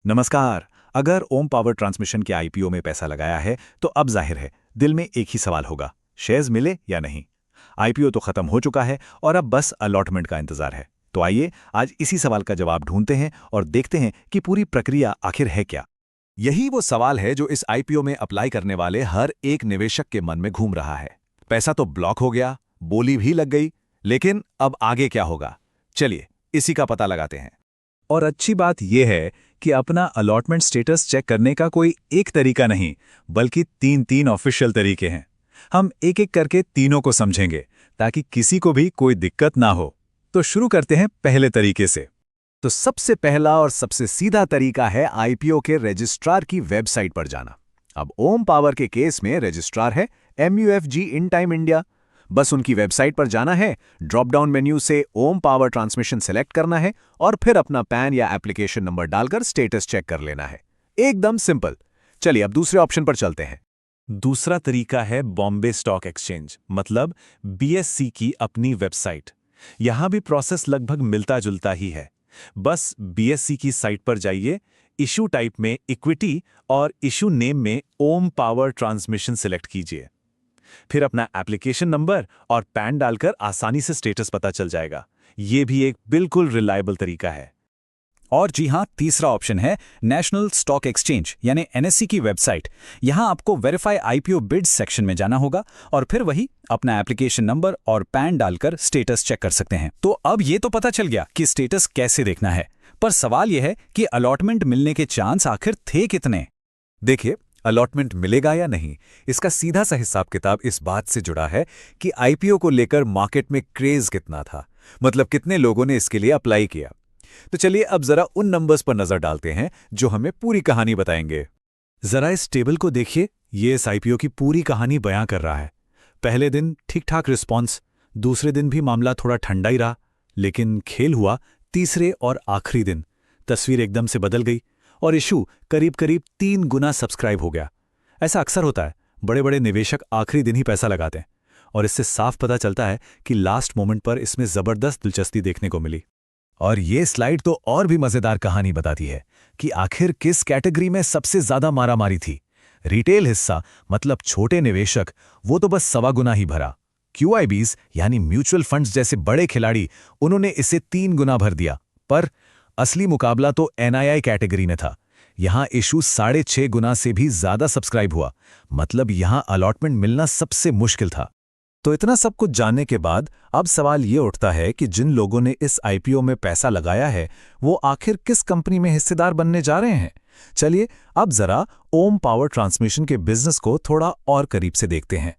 नमस्कार। अगर ओम power transmission के आईपीओ में पैसा लगाया है तो अब जाहिर है दिल में एक ही सवाल होगा, शेयर्स मिले या नहीं। आईपीओ तो खत्म हो चुका है और अब बस अलॉटमेंट का इंतजार है। तो आइए आज इसी सवाल का जवाब ढूंढते हैं और देखते हैं कि पूरी प्रक्रिया आखिर है क्या। यही वो सवाल है जो इस आईपीओ में अप्लाई करने वाले हर एक निवेशक के मन में घूम रहा है। पैसा तो ब्लॉक हो गया, बोली भी लग गई, लेकिन अब आगे क्या होगा? चलिए इसी का पता लगाते हैं। और अच्छी बात यह है कि अपना अलॉटमेंट स्टेटस चेक करने का कोई एक तरीका नहीं, बल्कि तीन ऑफिशियल तरीके हैं। हम एक एक करके तीनों को समझेंगे ताकि किसी को भी कोई दिक्कत ना हो। तो शुरू करते हैं पहले तरीके से। तो सबसे पहला और सबसे सीधा तरीका है आईपीओ के रजिस्ट्रार की वेबसाइट पर जाना। अब ओम पावर के केस में रजिस्ट्रार है MUFG इन टाइम इंडिया। बस उनकी वेबसाइट पर जाना है, ड्रॉप डाउन मेन्यू से ओम पावर ट्रांसमिशन सेलेक्ट करना है और फिर अपना पैन या एप्लीकेशन नंबर डालकर स्टेटस चेक कर लेना है। एकदम सिंपल। चलिए अब दूसरे ऑप्शन पर चलते हैं। दूसरा तरीका है बॉम्बे स्टॉक एक्सचेंज मतलब BSE की अपनी वेबसाइट। यहां भी प्रोसेस लगभग मिलता जुलता ही है। बस BSE की साइट पर जाइए, इशू टाइप में इक्विटी और इशू नेम में ओम पावर ट्रांसमिशन सिलेक्ट कीजिए। फिर अपना एप्लीकेशन नंबर और पैन डालकर आसानी से स्टेटस पता चल जाएगा। ये भी एक बिल्कुल रिलायबल तरीका है। और जी हाँ, तीसरा ऑप्शन है नेशनल स्टॉक एक्सचेंज यानी NSE की वेबसाइट। यहां आपको वेरीफाई आईपीओ बिड्स सेक्शन में जाना होगा और फिर वही अपना एप्लीकेशन नंबर और पैन डालकर स्टेटस चेक कर सकते हैं। तो अब ये तो पता चल गया कि स्टेटस कैसे देखना है, पर सवाल यह है कि अलॉटमेंट मिलने के चांस आखिर थे कितने। देखिए, अलॉटमेंट मिलेगा या नहीं, इसका सीधा सा हिसाब किताब इस बात से जुड़ा है कि आईपीओ को लेकर मार्केट में क्रेज कितना था, मतलब कितने लोगों ने इसके लिए अप्लाई किया। तो चलिए अब जरा उन नंबर्स पर नजर डालते हैं जो हमें पूरी कहानी बताएंगे। जरा इस टेबल को देखिए, ये इस आईपीओ की पूरी कहानी बयां कर रहा है। पहले दिन ठीक ठाक रिस्पॉन्स, दूसरे दिन भी मामला थोड़ा ठंडा ही रहा, लेकिन खेल हुआ तीसरे और आखिरी दिन। तस्वीर एकदम से बदल गई और इशू करीब करीब 3 गुना सब्सक्राइब हो गया। ऐसा अक्सर होता है, बड़े बड़े निवेशक आखिरी दिन ही पैसा लगाते हैं और इससे साफ पता चलता है कि लास्ट मोमेंट पर इसमें जबरदस्त दिलचस्पी देखने को मिली। और ये स्लाइड तो और भी मजेदार कहानी बताती है कि आखिर किस कैटेगरी में सबसे ज्यादा मारामारी थी। रिटेल हिस्सा मतलब छोटे निवेशक, वो तो बस 1.25 गुना ही भरा। QIBs यानी म्यूचुअल फंड्स जैसे बड़े खिलाड़ी, उन्होंने इसे 3 गुना भर दिया। पर असली मुकाबला तो NII कैटेगरी ने था। यहां इशू 6.5 गुना से भी ज्यादा सब्सक्राइब हुआ, मतलब यहां अलॉटमेंट मिलना सबसे मुश्किल था। तो इतना सब कुछ जानने के बाद अब सवाल ये उठता है कि जिन लोगों ने इस आईपीओ में पैसा लगाया है वो आखिर किस कंपनी में हिस्सेदार बनने जा रहे हैं। चलिए अब जरा ओम पावर ट्रांसमिशन के बिजनेस को थोड़ा और करीब से देखते हैं।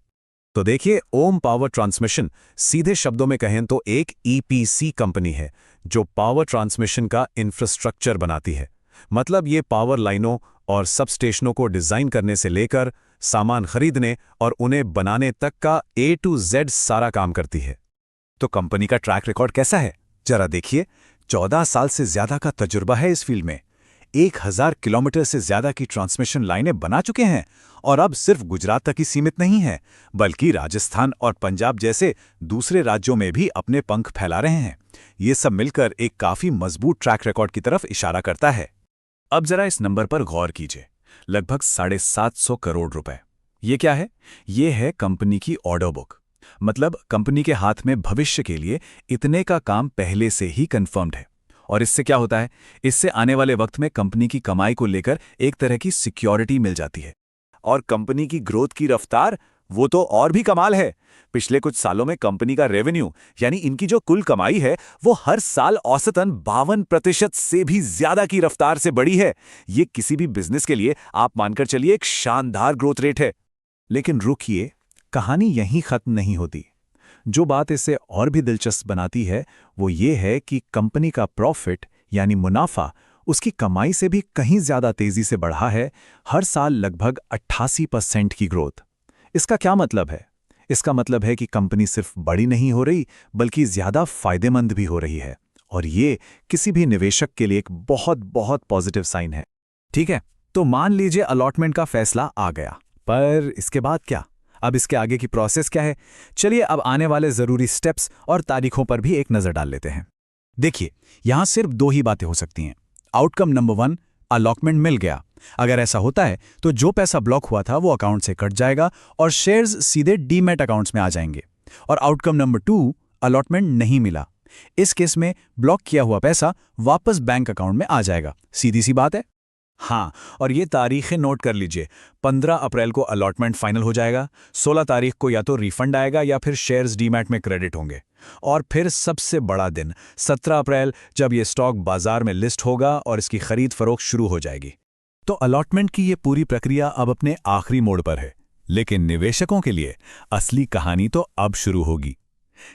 तो देखिए, ओम पावर ट्रांसमिशन सीधे शब्दों में कहें तो एक EPC कंपनी है जो पावर ट्रांसमिशन का इंफ्रास्ट्रक्चर बनाती है। मतलब ये पावर लाइनों और सब स्टेशनों को डिजाइन करने से लेकर सामान खरीदने और उन्हें बनाने तक का A to Z सारा काम करती है। तो कंपनी का ट्रैक रिकॉर्ड कैसा है जरा देखिए। 14 साल से ज्यादा का तजुर्बा है इस फील्ड में। 1000 किलोमीटर से ज्यादा की ट्रांसमिशन लाइनें बना चुके हैं और अब सिर्फ गुजरात तक ही सीमित नहीं है, बल्कि राजस्थान और पंजाब जैसे दूसरे राज्यों में भी अपने पंख फैला रहे हैं। ये सब मिलकर एक काफी मजबूत ट्रैक रिकॉर्ड की तरफ इशारा करता है। अब जरा इस नंबर पर गौर कीजिए, लगभग 750 करोड़ रुपए। ये क्या है? ये है कंपनी की ऑर्डर बुक। मतलब कंपनी के हाथ में भविष्य के लिए इतने का काम पहले से ही कंफर्म्ड है। और इससे क्या होता है? इससे आने वाले वक्त में कंपनी की कमाई को लेकर एक तरह की सिक्योरिटी मिल जाती है। और कंपनी की ग्रोथ की रफ्तार, वो तो और भी कमाल है। पिछले कुछ सालों में कंपनी का रेवेन्यू यानी इनकी जो कुल कमाई है वो हर साल औसतन 52% से भी ज्यादा की रफ्तार से बढ़ी है। ये किसी भी बिजनेस के लिए आप मानकर चलिए एक शानदार ग्रोथ रेट है। लेकिन रुकिए, कहानी यहीं खत्म नहीं होती। जो बात इसे और भी दिलचस्प बनाती है वो ये है कि कंपनी का प्रॉफिट यानी मुनाफा उसकी कमाई से भी कहीं ज्यादा तेजी से बढ़ा है, हर साल लगभग 88% की ग्रोथ। इसका क्या मतलब है? इसका मतलब है कि कंपनी सिर्फ बड़ी नहीं हो रही बल्कि ज्यादा फायदेमंद भी हो रही है, और ये किसी भी निवेशक के लिए एक बहुत बहुत पॉजिटिव साइन है। ठीक है, तो मान लीजिए अलॉटमेंट का फैसला आ गया, पर इसके बाद क्या? अब इसके आगे की प्रोसेस क्या है? चलिए अब आने वाले जरूरी स्टेप्स और तारीखों पर भी एक नजर डाल लेते हैं। देखिए, यहां सिर्फ 2 ही बातें हो सकती हैं। आउटकम नंबर 1, अलॉटमेंट मिल गया। अगर ऐसा होता है तो जो पैसा ब्लॉक हुआ था वो अकाउंट से कट जाएगा और शेयर्स सीधे डीमैट अकाउंट्स में आ जाएंगे। और आउटकम नंबर 2, अलॉटमेंट नहीं मिला। इस केस में ब्लॉक किया हुआ पैसा वापस बैंक अकाउंट में आ जाएगा। सीधी सी बात है। हाँ, और ये तारीखें नोट कर लीजिए। 15 अप्रैल को अलॉटमेंट फाइनल हो जाएगा, 16 तारीख को या तो रिफंड आएगा या फिर शेयर्स डीमैट में क्रेडिट होंगे, और फिर सबसे बड़ा दिन 17 अप्रैल, जब ये स्टॉक बाजार में लिस्ट होगा और इसकी खरीद फरोख्त शुरू हो जाएगी। तो अलॉटमेंट की ये पूरी प्रक्रिया अब अपने आखिरी मोड़ पर है, लेकिन निवेशकों के लिए असली कहानी तो अब शुरू होगी।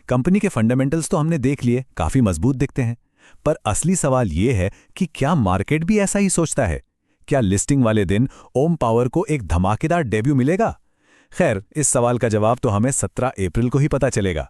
कंपनी के फंडामेंटल्स तो हमने देख लिए, काफी मजबूत दिखते हैं, पर असली सवाल ये है कि क्या मार्केट भी ऐसा ही सोचता है? क्या लिस्टिंग वाले दिन ओम पावर को एक धमाकेदार डेब्यू मिलेगा? खैर, इस सवाल का जवाब तो हमें 17 अप्रैल को ही पता चलेगा।